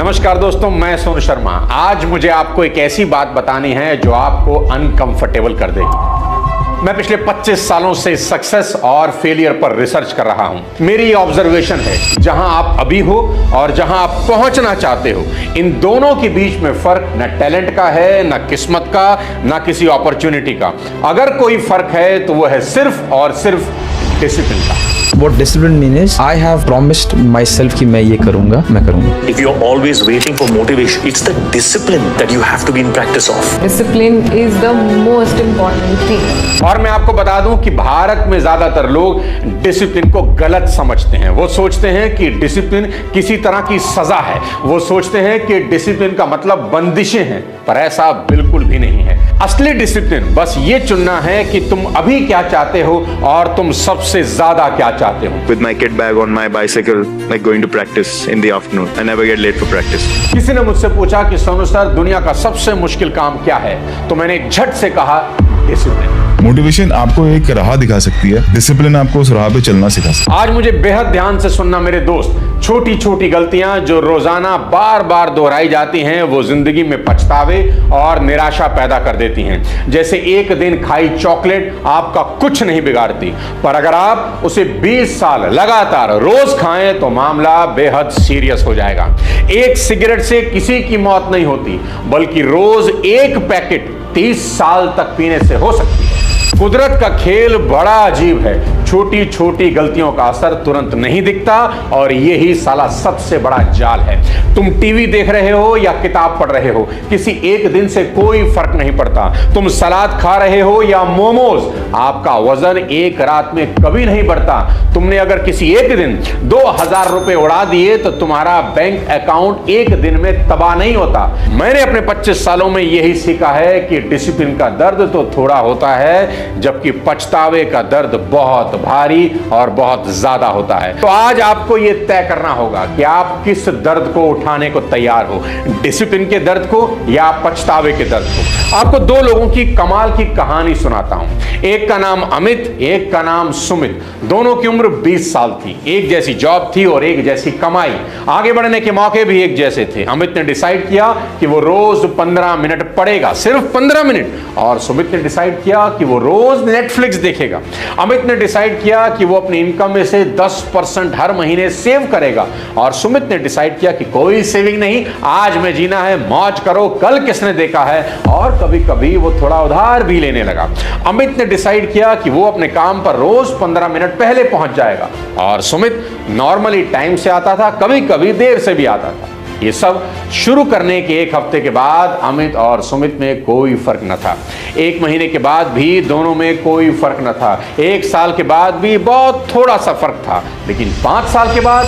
नमस्कार दोस्तों, मैं सोनू शर्मा। आज मुझे आपको एक ऐसी बात बतानी है जो आपको अनकंफर्टेबल कर देगी। मैं पिछले 25 सालों से सक्सेस और फेलियर पर रिसर्च कर रहा हूं। मेरी ये ऑब्जर्वेशन है, जहां आप अभी हो और जहां आप पहुंचना चाहते हो, इन दोनों के बीच में फर्क न टैलेंट का है, न किस्मत का, न किसी अपॉर्चुनिटी का। अगर कोई फर्क है तो वो है सिर्फ और सिर्फ डिसिप्लिन का। What discipline mean is I have promised myself कि मैं ये करूँगा, मैं करूँगा। If you're always waiting for motivation, it's the discipline that you have to be in practice of. Discipline is the most important thing. और मैं आपको बता दूं कि भारत में ज्यादातर लोग डिसिप्लिन को गलत समझते हैं। वो सोचते हैं कि डिसिप्लिन किसी तरह की सजा है। वो सोचते हैं कि डिसिप्लिन का मतलब बंदिशें हैं, पर ऐसा बिल्कुल भी नहीं है। असली डिसिप्लिन बस ये चुनना है कि तुम अभी क्या चाहते हो और तुम सबसे ज्यादा क्या चाहते हो। With my kit bag on my bicycle, like going to practice in the afternoon. I never get late for practice. किसी ने मुझसे पूछा कि सोनू सर, दुनिया का सबसे मुश्किल काम क्या है, तो मैंने झट से कहा डिसिप्लिन। मोटिवेशन आपको एक राह दिखा सकती है, डिसिप्लिन आपको उस राह पे चलना सिखा सकती है। आज मुझे बेहद ध्यान से सुनना मेरे दोस्त। छोटी छोटी गलतियां जो रोजाना बार बार दोहराई जाती हैं, वो जिंदगी में पछतावे और निराशा पैदा कर देती हैं। जैसे एक दिन खाई चॉकलेट आपका कुछ नहीं बिगाड़ती, पर अगर आप उसे 20 साल लगातार रोज खाएं तो मामला बेहद सीरियस हो जाएगा। एक सिगरेट से किसी की मौत नहीं होती, बल्कि रोज एक पैकेट 30 साल तक पीने से हो सकती है। कुदरत का खेल बड़ा अजीब है। छोटी छोटी गलतियों का असर तुरंत नहीं दिखता, और यही साला सबसे बड़ा जाल है। तुम टीवी देख रहे हो या किताब पढ़ रहे हो, किसी एक दिन से कोई फर्क नहीं पड़ता। तुम सलाद खा रहे हो या मोमोज, आपका वजन एक रात में कभी नहीं बढ़ता। तुमने अगर किसी एक दिन 2000 रुपए उड़ा दिए तो तुम्हारा बैंक अकाउंट एक दिन में तबाह नहीं होता। मैंने अपने 25 सालों में यही सीखा है कि डिसिप्लिन का दर्द तो थोड़ा होता है, जबकि पछतावे का दर्द बहुत भारी और बहुत ज्यादा होता है। तो आज आपको यह तय करना होगा कि आप किस दर्द को उठाने को तैयार हो, डिसिप्लिन के दर्द को या पछतावे के दर्द को। आपको दो लोगों की कमाल की कहानी सुनाता हूं। एक का नाम अमित, एक का नाम सुमित। दोनों की उम्र 20 साल थी। एक जैसी जॉब थी और एक जैसी कमाई। आगे बढ़ने के मौके भी एक जैसे थे। अमित ने डिसाइड किया कि वो रोज 15 मिनट पढ़ेगा, सिर्फ 15 मिनट। और सुमित ने डिसाइड किया कि वो रोज नेटफ्लिक्स देखेगा। अमित ने डिसाइड किया कि वो अपनी इनकम में से 10% हर महीने सेव करेगा, और सुमित ने डिसाइड किया कि कोई सेविंग नहीं, आज में जीना है, मौज करो, कल किसने देखा है। और कभी कभी वो थोड़ा उधार भी लेने लगा। अमित ने डिसाइड किया कि वो अपने काम पर रोज 15 मिनट पहले पहुंच जाएगा, और सुमित नॉर्मली टाइम से आता था, कभी कभी देर से भी आता था। ये सब शुरू करने के एक हफ्ते के बाद अमित और सुमित में कोई फर्क न था। एक महीने के बाद भी दोनों में कोई फर्क न था। एक साल के बाद भी बहुत थोड़ा सा फर्क था। लेकिन 5 साल के बाद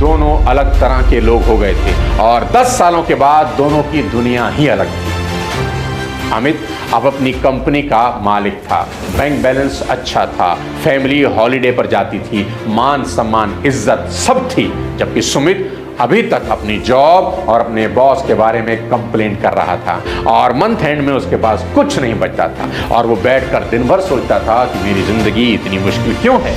दोनों अलग तरह के लोग हो गए थे, और 10 सालों के बाद दोनों की दुनिया ही अलग थी। अमित अब अपनी कंपनी का मालिक था, बैंक बैलेंस अच्छा था, फैमिली हॉलिडे पर जाती थी, मान सम्मान इज्जत सब थी। जबकि सुमित अभी तक अपनी जॉब और अपने बॉस के बारे में कंप्लेंट कर रहा था, और मंथ एंड में उसके पास कुछ नहीं बचता था, और वो बैठकर दिन भर सोचता था कि मेरी जिंदगी इतनी मुश्किल क्यों है।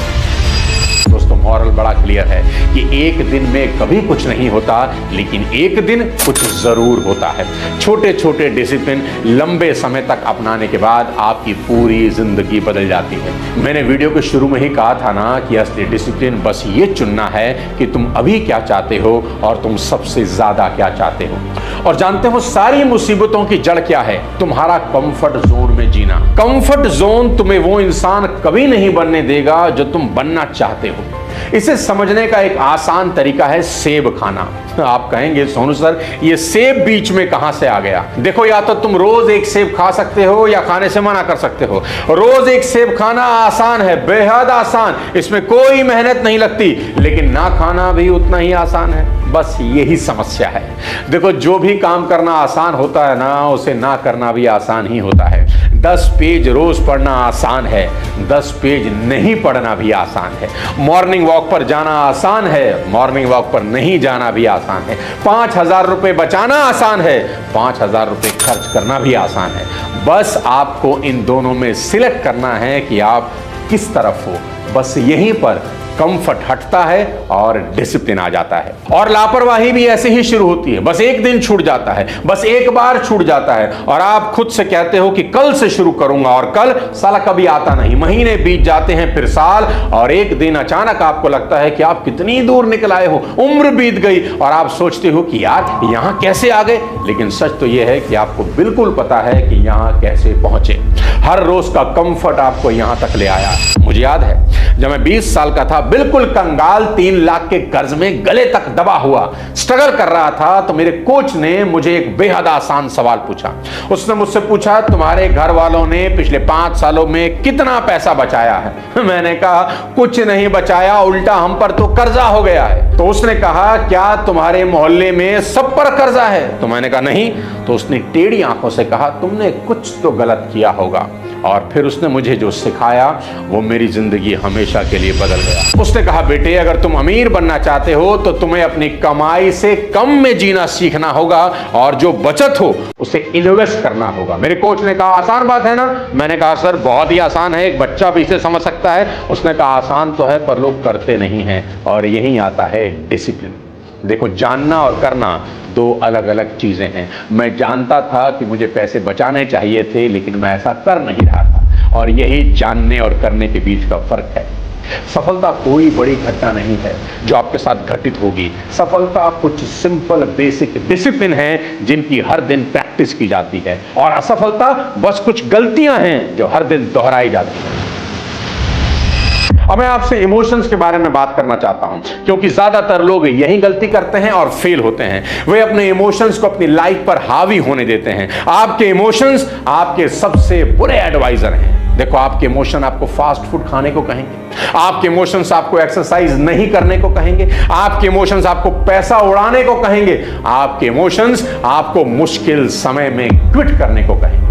दोस्तों, मॉरल बड़ा क्लियर है कि एक दिन में कभी कुछ नहीं होता, लेकिन एक दिन कुछ जरूर होता है। छोटे छोटे डिसिप्लिन लंबे समय तक अपनाने के बाद आपकी पूरी जिंदगी बदल जाती है। मैंने वीडियो के शुरू में ही कहा था ना कि असली डिसिप्लिन बस ये चुनना है कि तुम अभी क्या चाहते हो और तुम सबसे ज्यादा क्या चाहते हो। और जानते हो सारी मुसीबतों की जड़ क्या है? तुम्हारा कंफर्ट जोन में जीना। कंफर्ट जोन तुम्हें वो इंसान कभी नहीं बनने देगा जो तुम बनना चाहते हो। इसे समझने का एक आसान तरीका है सेब खाना। आप कहेंगे सोनू सर, ये सेब बीच में कहां से आ गया? देखो, या तो तुम रोज एक सेब खा सकते हो या खाने से मना कर सकते हो। रोज एक सेब खाना आसान है, बेहद आसान, इसमें कोई मेहनत नहीं लगती। लेकिन ना खाना भी उतना ही आसान है। बस यही समस्या है। देखो, जो भी काम करना आसान होता है ना, उसे ना करना भी आसान ही होता है। 10 पेज रोज पढ़ना आसान है, 10 पेज नहीं पढ़ना भी आसान है। मॉर्निंग वॉक पर जाना आसान है, मॉर्निंग वॉक पर नहीं जाना भी आसान है। 5000 रुपए बचाना आसान है, 5000 रुपए खर्च करना भी आसान है। बस आपको इन दोनों में सिलेक्ट करना है कि आप किस तरफ हो, बस यहीं पर कंफर्ट हटता है और डिसिप्लिन आ जाता है। और लापरवाही भी ऐसे ही शुरू होती है। बस एक दिन छूट जाता है, बस एक बार छूट जाता है और आप खुद से कहते हो कि कल से शुरू करूंगा, और कल साला कभी आता नहीं। महीने बीत जाते हैं, फिर साल, और एक दिन अचानक आपको लगता है कि आप कितनी दूर निकल आए हो, उम्र बीत गई और आप सोचते हो कि यार यहां कैसे आ गए। लेकिन सच तो यह है कि आपको बिल्कुल पता है कि यहां कैसे पहुंचे। हर रोज का कंफर्ट आपको यहां तक ले आया। मुझे याद है जब मैं 20 साल का था, बिल्कुल कंगाल, 3 लाख के कर्ज में गले तक दबा हुआ स्ट्रगल कर रहा था, तो मेरे कोच ने मुझे एक बेहद आसान सवाल पूछा। उसने मुझसे पूछा, तुम्हारे घर वालों ने पिछले 5 सालों में कितना पैसा बचाया है? मैंने कहा कुछ नहीं बचाया, उल्टा हम पर तो कर्जा हो गया है। तो उसने कहा, क्या तुम्हारे मोहल्ले में सब पर कर्जा है? तो मैंने कहा नहीं। तो उसने टेढ़ी आंखों से कहा, तुमने कुछ तो गलत किया होगा। और फिर उसने मुझे जो सिखाया वो मेरी जिंदगी हमेशा के लिए बदल गया। उसने कहा, बेटे अगर तुम अमीर बनना चाहते हो तो तुम्हें अपनी कमाई से कम में जीना सीखना होगा और जो बचत हो उसे इन्वेस्ट करना होगा। मेरे कोच ने कहा, आसान बात है ना? मैंने कहा, सर बहुत ही आसान है, एक बच्चा भी इसे समझ सकता है। उसने कहा, आसान तो है पर लोग करते नहीं हैं, और यही आता है डिसिप्लिन। देखो, जानना और करना 2 अलग अलग चीजें हैं। मैं जानता था कि मुझे पैसे बचाने चाहिए थे, लेकिन मैं ऐसा कर नहीं रहा था, और यही जानने और करने के बीच का फर्क है। सफलता कोई बड़ी घटना नहीं है जो आपके साथ घटित होगी। सफलता कुछ सिंपल बेसिक डिसिप्लिन है जिनकी हर दिन प्रैक्टिस की जाती है, और असफलता बस कुछ गलतियां हैं जो हर दिन दोहराई जाती हैं। अब मैं आपसे इमोशंस के बारे में बात करना चाहता हूं, क्योंकि ज्यादातर लोग यही गलती करते हैं और फेल होते हैं। वे अपने इमोशंस को अपनी लाइफ पर हावी होने देते हैं। आपके इमोशंस आपके सबसे बुरे एडवाइजर हैं। देखो, आपके इमोशन आपको फास्ट फूड खाने को कहेंगे, आपके इमोशंस आपको एक्सरसाइज नहीं करने को कहेंगे, आपके इमोशंस आपको पैसा उड़ाने को कहेंगे, आपके इमोशंस आपको मुश्किल समय में क्विट करने को कहेंगे।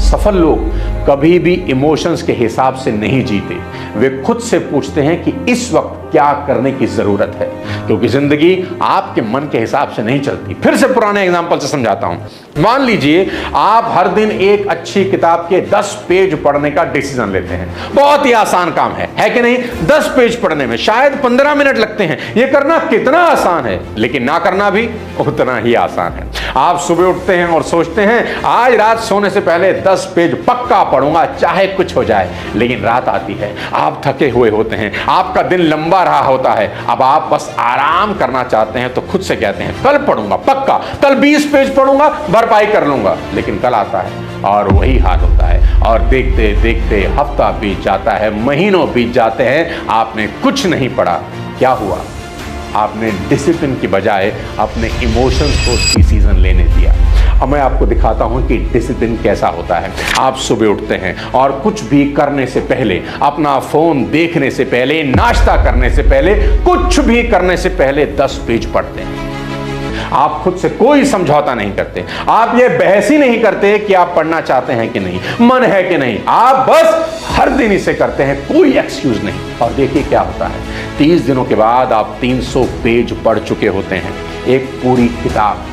सफल लोग कभी भी इमोशंस के हिसाब से नहीं जीते। वे खुद से पूछते हैं कि इस वक्त क्या करने की जरूरत है, क्योंकि जिंदगी आपके मन के हिसाब से नहीं चलती। फिर से पुराने एग्जांपल से समझाता हूं। मान लीजिए आप हर दिन एक अच्छी किताब के 10 पेज पढ़ने का डिसीजन लेते हैं। बहुत ही आसान काम है कि नहीं? 10 पेज पढ़ने में शायद 15 मिनट लगते हैं। यह करना कितना आसान है, लेकिन ना करना भी उतना ही आसान है। आप सुबह उठते हैं और सोचते हैं आज रात सोने से पहले 10 पेज पक्का पढ़ूंगा, चाहे कुछ हो जाए। लेकिन रात आती है, आप थके हुए होते हैं, आपका दिन लंबा रहा होता है, अब आप बस आराम करना चाहते हैं, तो खुद से कहते हैं कल पढ़ूंगा पक्का, कल 20 पेज पढ़ूंगा, भरपाई कर लूंगा। लेकिन कल आता है और वही हाल होता है, और देखते देखते हफ्ता बीत जाता है, महीनों बीत जाते हैं, आपने कुछ नहीं पढ़ा। क्या हुआ? आपने डिसिप्लिन की बजाय अपने इमोशंस को डिसीजन लेने दिया। अब मैं आपको दिखाता हूं कि डिसिप्लिन कैसा होता है। आप सुबह उठते हैं और कुछ भी करने से पहले, अपना फोन देखने से पहले, नाश्ता करने से पहले, कुछ भी करने से पहले 10 पेज पढ़ते हैं। आप खुद से कोई समझौता नहीं करते, आप ये बहस ही नहीं करते कि आप पढ़ना चाहते हैं कि नहीं, मन है कि नहीं। आप बस हर दिन इसे करते हैं, कोई एक्सक्यूज नहीं। और देखिए क्या होता है, 30 दिनों के बाद आप 300 पेज पढ़ चुके होते हैं, एक पूरी किताब।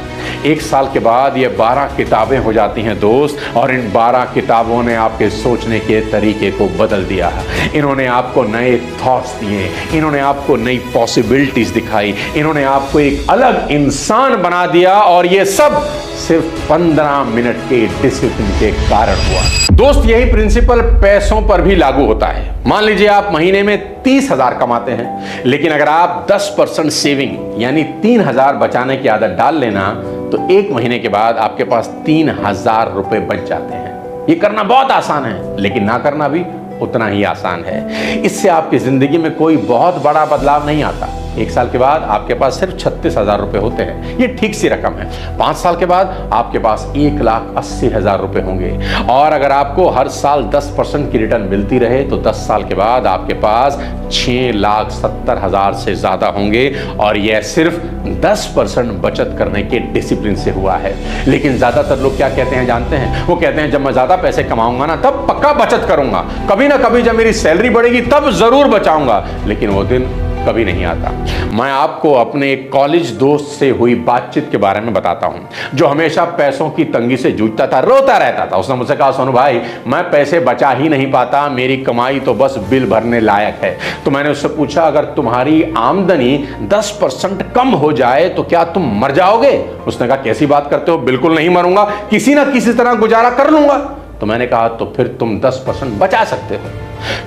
1 साल के बाद ये 12 किताबें हो जाती हैं दोस्त, और इन 12 किताबों ने आपके सोचने के तरीके को बदल दिया है। इन्होंने आपको नए थॉट्स दिए, इन्होंने आपको नई पॉसिबिलिटीज दिखाई, इन्होंने आपको एक अलग इंसान बना दिया, और ये सब सिर्फ 15 मिनट के डिसिप्लिन के कारण हुआ। दोस्त, यही प्रिंसिपल पैसों पर भी लागू होता है। मान लीजिए आप महीने में 30,000 कमाते हैं, लेकिन अगर आप 10% सेविंग यानी 3,000 बचाने की आदत डाल लेना, तो 1 महीने के बाद आपके पास 3,000 रुपए बच जाते हैं। ये करना बहुत आसान है, लेकिन ना करना भी उतना ही आसान है। इससे आपकी जिंदगी में कोई बहुत बड़ा बदलाव नहीं आता। 1 साल के बाद आपके पास सिर्फ 36,000 रुपए होते हैं, ये ठीक सी रकम है। 5 साल के बाद आपके पास 1,80,000 रुपए होंगे, और अगर आपको हर साल 10% की रिटर्न मिलती रहे तो 10 साल के बाद आपके पास 6,70,000 से ज्यादा होंगे, और यह सिर्फ 10% बचत करने के डिसिप्लिन से हुआ है। लेकिन ज्यादातर लोग क्या कहते हैं जानते हैं? वो कहते हैं जब मैं ज्यादा पैसे कमाऊंगा ना तब पक्का बचत करूंगा, कभी ना कभी जब मेरी सैलरी बढ़ेगी तब जरूर बचाऊंगा। लेकिन वो दिन कभी नहीं आता। मैं आपको अपने एक कॉलेज दोस्त से हुई बातचीत के बारे में बताता हूं, जो हमेशा पैसों की तंगी से जूझता था, रोता रहता था। उसने मुझसे कहा, सोनू भाई, मैं पैसे बचा ही नहीं पाता, मेरी कमाई तो बस बिल भरने लायक है। तो मैंने उससे पूछा, अगर तुम्हारी आमदनी 10% कम हो जाए तो क्या तुम मर जाओगे? उसने कहा, कैसी बात करते हो, बिल्कुल नहीं मरूंगा, किसी ना किसी तरह गुजारा कर लूंगा। तो मैंने कहा, तो फिर तुम 10% बचा सकते हो।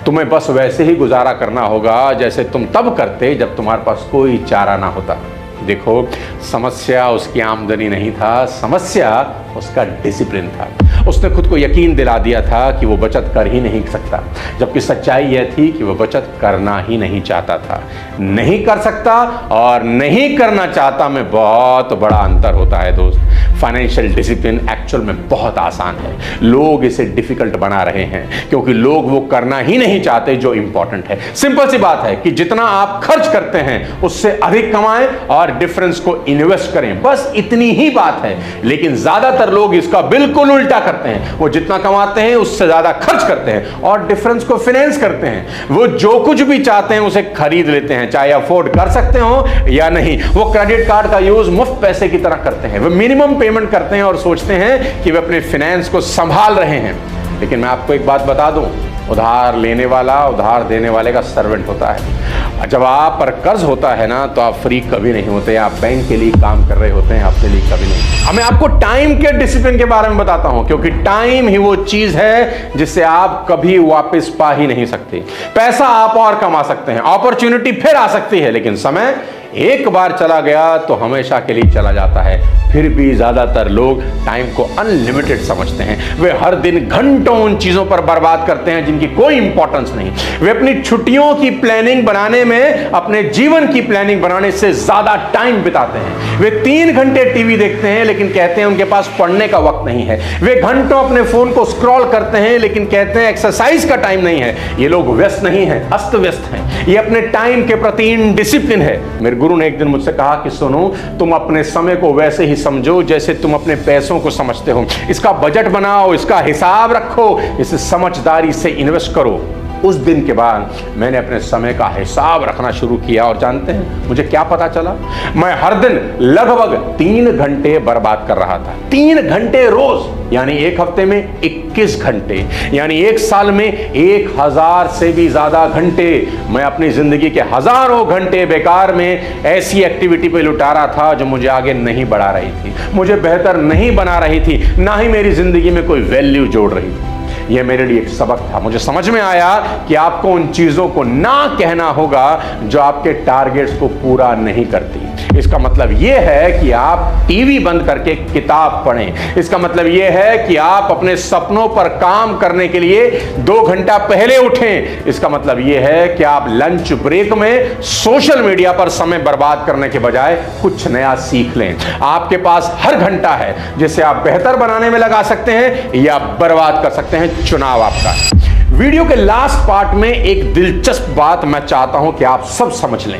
तुम्हें बस वैसे ही गुजारा करना होगा जैसे तुम तब करते जब तुम्हारे पास कोई चारा ना होता। देखो, समस्या उसकी आमदनी नहीं था, समस्या उसका डिसिप्लिन था। उसने खुद को यकीन दिला दिया था कि वो बचत कर ही नहीं सकता, जबकि सच्चाई यह थी कि वो बचत करना ही नहीं चाहता था। नहीं कर सकता और नहीं करना चाहता में बहुत बड़ा अंतर होता है दोस्त। फाइनेंशियल डिसिप्लिन एक्चुअल में बहुत आसान है, लोग इसे डिफिकल्ट बना रहे हैं क्योंकि लोग वो करना ही नहीं चाहते जो इंपॉर्टेंट है। सिंपल सी बात है कि जितना आप खर्च करते हैं उससे अधिक कमाएं और डिफरेंस को इन्वेस्ट करें, बस इतनी ही बात है। लेकिन ज्यादातर लोग इसका बिल्कुल उल्टा करते हैं। वो जितना कमाते हैं उससे ज्यादा खर्च करते हैं और डिफरेंस को फाइनेंस करते हैं। वो जो कुछ भी चाहते हैं उसे खरीद लेते हैं, चाहे अफोर्ड कर सकते हो या नहीं। वो क्रेडिट कार्ड का यूज मुफ्त पैसे की तरह करते हैं, वो मिनिमम पेमेंट करते हैं और सोचते हैं कि वे अपने फाइनेंस को संभाल रहे हैं। लेकिन मैं आपको एक बात बता दूं, उधार लेने वाला उधार देने वाले का सर्वेंट होता है। जब आप पर कर्ज होता है ना, तो आप फ्री कभी नहीं होते, आप बैंक के लिए काम कर रहे होते हैं, अपने लिए कभी नहीं। अब मैं आपको टाइम के डिसिप्लिन के बारे में बताता हूं, क्योंकि टाइम ही वो चीज है जिससे आप कभी वापस पा ही नहीं सकते। पैसा आप और कमा सकते हैं, अपॉर्चुनिटी फिर आ सकती है, लेकिन समय एक बार चला गया तो हमेशा के लिए चला जाता है। फिर भी ज्यादातर लोग टाइम को अनलिमिटेड समझते हैं। वे हर दिन घंटों उन चीजों पर बर्बाद करते हैं जिनकी कोई इंपॉर्टेंस नहीं। वे अपनी छुट्टियों की प्लानिंग बनाने में अपने जीवन की प्लानिंग बनाने से ज्यादा टाइम बिताते हैं। वे 3 घंटे टीवी देखते हैं लेकिन कहते हैं उनके पास पढ़ने का वक्त नहीं है। वे घंटों अपने फोन को स्क्रॉल करते हैं लेकिन कहते हैं एक्सरसाइज का टाइम नहीं है। ये लोग व्यस्त नहीं है, अस्त व्यस्त हैं। ये अपने टाइम के प्रति इनडिसिप्लिन है। मेरे गुरु ने एक दिन मुझसे कहा कि सुनो, तुम अपने समय को वैसे ही समझो जैसे तुम अपने पैसों को समझते हो। इसका बजट बनाओ, इसका हिसाब रखो, इसे समझदारी से इन्वेस्ट करो। उस दिन के बाद मैंने अपने समय का हिसाब रखना शुरू किया और जानते हैं मुझे क्या पता चला? मैं हर दिन लगभग 3 घंटे बर्बाद कर रहा था। 3 घंटे रोज, यानी एक हफ्ते में 21 घंटे, यानी एक साल में 1000 से भी ज्यादा घंटे मैं अपनी जिंदगी के हजारों घंटे बेकार में ऐसी एक्टिविटी पे लुटा रहा था जो मुझे आगे नहीं बढ़ा रही थी, मुझे बेहतर नहीं बना रही थी, ना ही मेरी जिंदगी में कोई वैल्यू जोड़ रही थी। यह मेरे लिए एक सबक था। मुझे समझ में आया कि आपको उन चीजों को ना कहना होगा जो आपके टारगेट्स को पूरा नहीं करती। इसका मतलब यह है कि आप टीवी बंद करके किताब पढ़ें। इसका मतलब यह है कि आप अपने सपनों पर काम करने के लिए 2 घंटा पहले उठें। इसका मतलब यह है कि आप लंच ब्रेक में सोशल मीडिया पर समय बर्बाद करने के बजाय कुछ नया सीख लें। आपके पास हर घंटा है जिसे आप बेहतर बनाने में लगा सकते हैं या बर्बाद कर सकते हैं। चुनाव आपका है। वीडियो के लास्ट पार्ट में एक दिलचस्प बात मैं चाहता हूं कि आप सब समझ लें।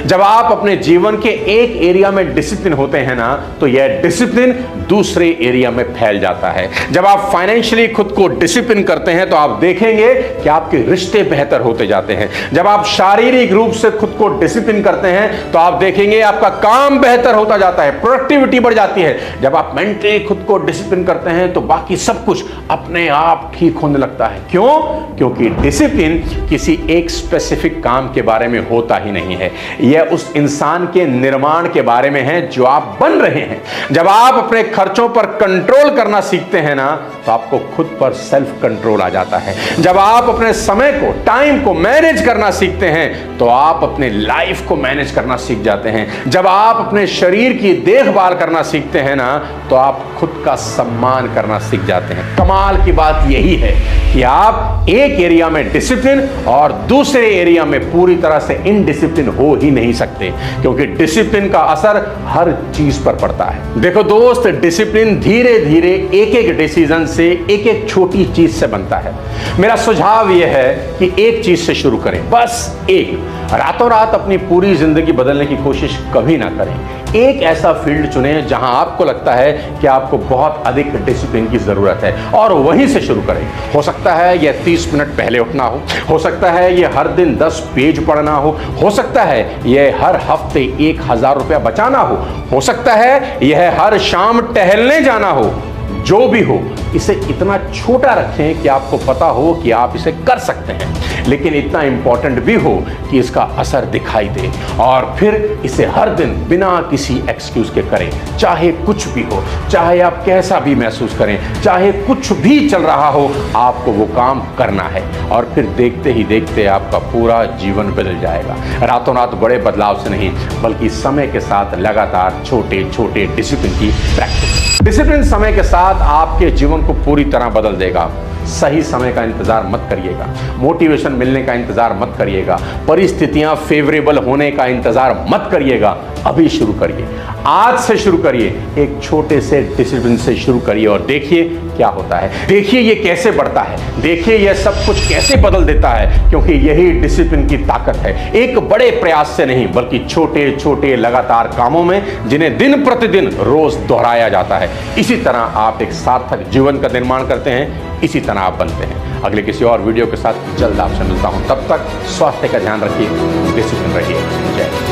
जब आप अपने जीवन के एक एरिया में डिसिप्लिन होते हैं ना, तो यह डिसिप्लिन दूसरे एरिया में फैल जाता है। जब आप फाइनेंशियली खुद को डिसिप्लिन करते हैं तो आप देखेंगे कि आपके रिश्ते बेहतर होते जाते हैं। जब आप शारीरिक रूप से खुद को डिसिप्लिन करते हैं तो आप देखेंगे आपका काम बेहतर होता जाता है, प्रोडक्टिविटी बढ़ जाती है। जब आप मेंटली खुद को डिसिप्लिन करते हैं तो बाकी सब कुछ अपने आप ठीक होने लगता है। क्यों? क्योंकि डिसिप्लिन किसी एक स्पेसिफिक काम के बारे में होता ही नहीं है, यह उस इंसान के निर्माण के बारे में है जो आप बन रहे हैं। जब आप अपने खर्चों पर कंट्रोल करना सीखते हैं ना, तो आपको खुद पर सेल्फ कंट्रोल आ जाता है। जब आप अपने समय को, टाइम को मैनेज करना सीखते हैं तो आप अपने लाइफ को मैनेज करना सीख जाते हैं। जब आप अपने शरीर की देखभाल करना सीखते हैं ना, तो आप खुद का सम्मान करना सीख जाते हैं। कमाल की बात यही है कि आप एक एरिया में डिसिप्लिन और दूसरे एरिया में पूरी तरह से इनडिसिप्लिन हो ही नहीं सकते, क्योंकि डिसिप्लिन का असर हर चीज पर पड़ता है। देखो दोस्त, डिसिप्लिन धीरे धीरे एक एक डिसीजन से, एक एक छोटी चीज से बनता है। मेरा सुझाव यह है कि एक चीज से शुरू करें, बस एक। रातों रात अपनी पूरी जिंदगी बदलने की कोशिश कभी ना करें। एक ऐसा फील्ड चुनें जहां आपको लगता है कि आपको बहुत अधिक डिसिप्लिन की जरूरत है और वहीं से शुरू करें। हो सकता है यह 30 मिनट पहले उठना हो सकता है यह हर दिन 10 पेज पढ़ना हो सकता है यह हर हफ्ते 1000 रुपया बचाना हो सकता है यह हर शाम टहलने जाना हो। जो भी हो, इसे इतना छोटा रखें कि आपको पता हो कि आप इसे कर सकते हैं, लेकिन इतना इंपॉर्टेंट भी हो कि इसका असर दिखाई दे, और फिर इसे हर दिन बिना किसी एक्सक्यूज के करें। चाहे कुछ भी हो, चाहे आप कैसा भी महसूस करें, चाहे कुछ भी चल रहा हो, आपको वो काम करना है, और फिर देखते ही देखते आपका पूरा जीवन बदल जाएगा। रातों रात बड़े बदलाव से नहीं, बल्कि समय के साथ लगातार छोटे छोटे डिसिप्लिन की प्रैक्टिस। डिसिप्लिन समय के साथ आपके जीवन को पूरी तरह बदल देगा। सही समय का इंतजार मत करिएगा, मोटिवेशन मिलने का इंतजार मत करिएगा, परिस्थितियां फेवरेबल होने का इंतजार मत करिएगा। अभी शुरू करिए, आज से शुरू करिए, एक छोटे से डिसिप्लिन से शुरू करिए और देखिए क्या होता है। देखिए ये कैसे बढ़ता है, देखिए यह सब कुछ कैसे बदल देता है, क्योंकि यही डिसिप्लिन की ताकत है। एक बड़े प्रयास से नहीं, बल्कि छोटे छोटे लगातार कामों में, जिन्हें दिन प्रतिदिन रोज दोहराया जाता है। इसी तरह आप एक सार्थक जीवन का निर्माण करते हैं, इसी तरह आप बनते हैं। अगले किसी और वीडियो के साथ जल्द आपसे मिलता हूं, तब तक स्वास्थ्य का ध्यान रखिए, डिसिप्लिन रहिए। जय हिंद।